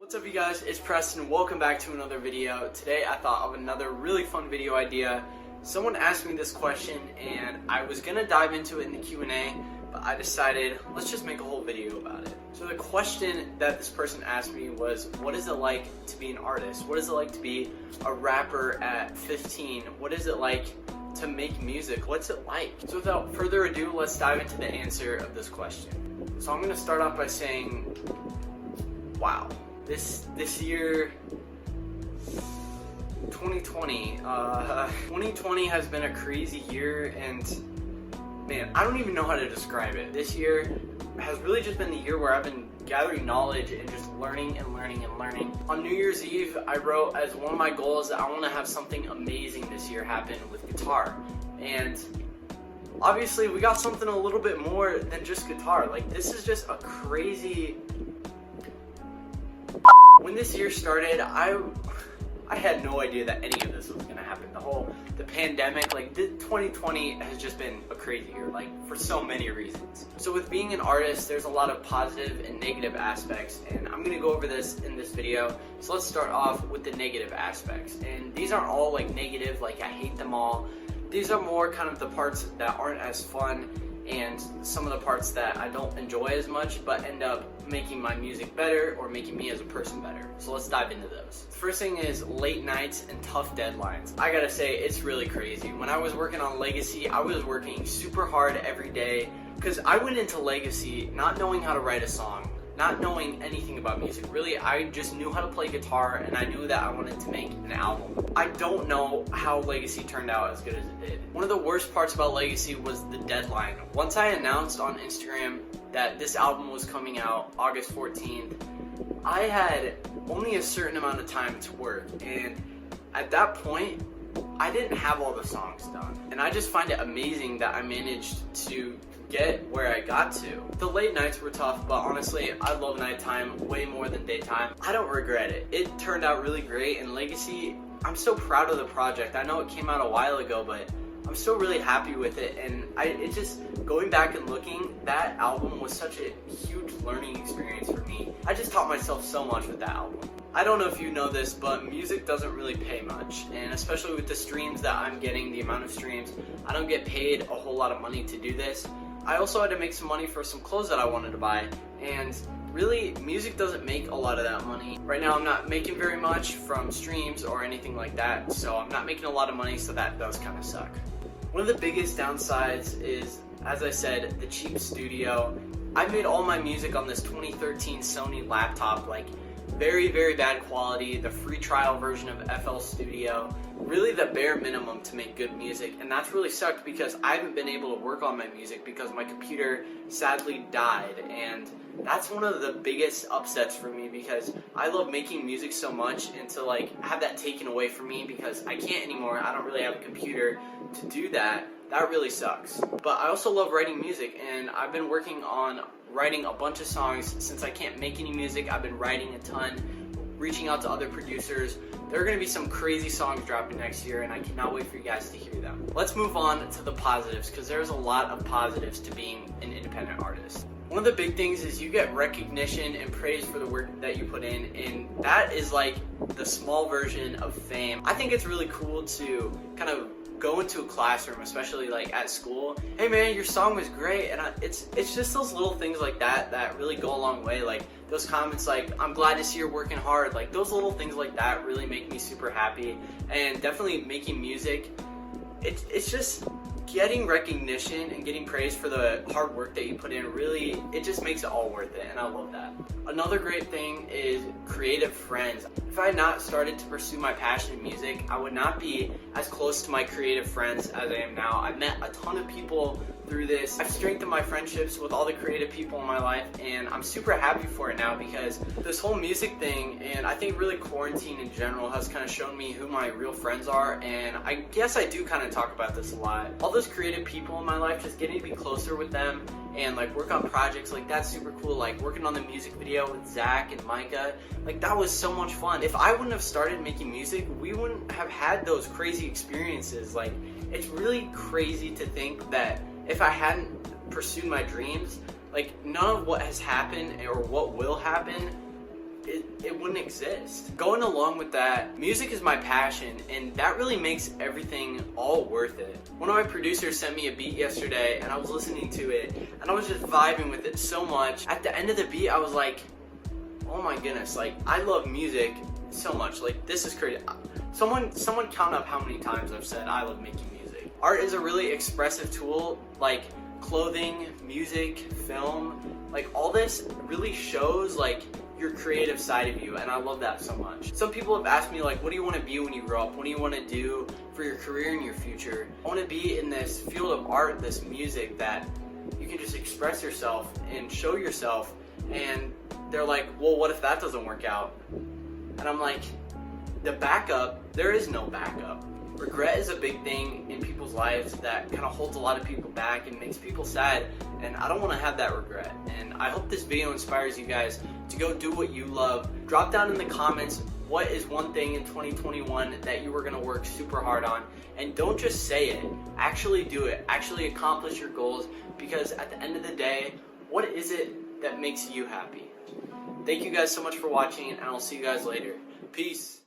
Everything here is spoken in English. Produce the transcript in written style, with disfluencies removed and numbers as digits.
What's up you guys, it's Preston. Welcome back to another video. Today I thought of another really fun video idea. Someone asked me this question and I was gonna dive into it in the Q&A, but I decided let's just make a whole video about it. So the question that this person asked me was, what is it like to be an artist? What is it like to be a rapper at 15? What is it like to make music? What's it like? So without further ado, let's dive into the answer of this question. So I'm gonna start off by saying, wow. This year, 2020 has been a crazy year, and man, I don't even know how to describe it. This year has really just been the year where I've been gathering knowledge and just learning and learning and learning. On New Year's Eve, I wrote as one of my goals that I want to have something amazing this year happen with guitar, and obviously we got something a little bit more than just guitar. Like, this is just a crazy... When this year started, I had no idea that any of this was gonna happen. The pandemic, like 2020 has just been a crazy year, like for so many reasons. So with being an artist, there's a lot of positive and negative aspects, and I'm gonna go over this in this video. So let's start off with the negative aspects. And these aren't all like negative, like I hate them all. These are more kind of the parts that aren't as fun and some of the parts that I don't enjoy as much, but end up making my music better or making me as a person better. So let's dive into those. The first thing is late nights and tough deadlines. I gotta say, it's really crazy. When I was working on Legacy, I was working super hard every day because I went into Legacy not knowing how to write a song, not knowing anything about music. Really, I just knew how to play guitar and I knew that I wanted to make an album. I don't know how Legacy turned out as good as it did. One of the worst parts about Legacy was the deadline. Once I announced on Instagram that this album was coming out August 14th, I had only a certain amount of time to work, and at that point, I didn't have all the songs done. And I just find it amazing that I managed to get where I got to. The late nights were tough, but honestly, I love nighttime way more than daytime. I don't regret it. It turned out really great, and Legacy, I'm so proud of the project. I know it came out a while ago, but I'm still really happy with it, and it just, going back and looking, that album was such a huge learning experience for me. I just taught myself so much with that album. I don't know if you know this, but music doesn't really pay much, and especially with the streams that I'm getting, the amount of streams, I don't get paid a whole lot of money to do this. I also had to make some money for some clothes that I wanted to buy, and really, music doesn't make a lot of that money. Right now, I'm not making very much from streams or anything like that, so I'm not making a lot of money, so that does kind of suck. One of the biggest downsides is, as I said, the cheap studio. I made all my music on this 2013 Sony laptop, like very, very bad quality, the free trial version of FL Studio, really the bare minimum to make good music, and that's really sucked because I haven't been able to work on my music because my computer sadly died, and that's one of the biggest upsets for me because I love making music so much, and to like have that taken away from me because I can't anymore, I don't really have a computer to do that, that really sucks. But I also love writing music, and I've been working on writing a bunch of songs. Since I can't make any music, I've been writing a ton, reaching out to other producers. There are going to be some crazy songs dropping next year, and I cannot wait for you guys to hear them. Let's move on to the positives, because there's a lot of positives to being an independent artist. One of the big things is you get recognition and praise for the work that you put in, and that is like the small version of fame. I think it's really cool to kind of go into a classroom, especially like at school. Hey man, your song was great, and it's just those little things like that that really go a long way. Like those comments like, I'm glad to see you're working hard. Like those little things like that really make me super happy. And definitely making music, it's just getting recognition and getting praise for the hard work that you put in, really, it just makes it all worth it, and I love that. Another great thing is creative friends. If I had not started to pursue my passion in music, I would not be as close to my creative friends as I am now. I've met a ton of people through this. I've strengthened my friendships with all the creative people in my life, and I'm super happy for it now because this whole music thing, and I think really quarantine in general, has kind of shown me who my real friends are, and I guess I do kind of talk about this a lot. All those creative people in my life, just getting to be closer with them and like work on projects, like that's super cool. Like working on the music video with Zach and Micah, like that was so much fun. If I wouldn't have started making music, we wouldn't have had those crazy experiences. Like it's really crazy to think that if I hadn't pursued my dreams, like none of what has happened or what will happen it wouldn't exist. Going along with that, music is my passion, and that really makes everything all worth it. One of my producers sent me a beat yesterday, and I was listening to it, and I was just vibing with it so much. At the end of the beat, I was like, oh my goodness, like, I love music so much. Like, this is crazy. Someone count up how many times I've said I love making music. Art is a really expressive tool, like clothing, music, film, like all this really shows like your creative side of you, and I love that so much. Some people have asked me like, what do you want to be when you grow up? What do you want to do for your career and your future? I want to be in this field of art, this music that you can just express yourself and show yourself. And they're like, well, what if that doesn't work out? And I'm like, the backup, there is no backup. Regret is a big thing in people's lives that kind of holds a lot of people back and makes people sad, and I don't want to have that regret. And I hope this video inspires you guys to go do what you love. Drop down in the comments what is one thing in 2021 that you were going to work super hard on, and don't just say it, actually do it, actually accomplish your goals, because at the end of the day, what is it that makes you happy? Thank you guys so much for watching, and I'll see you guys later. Peace.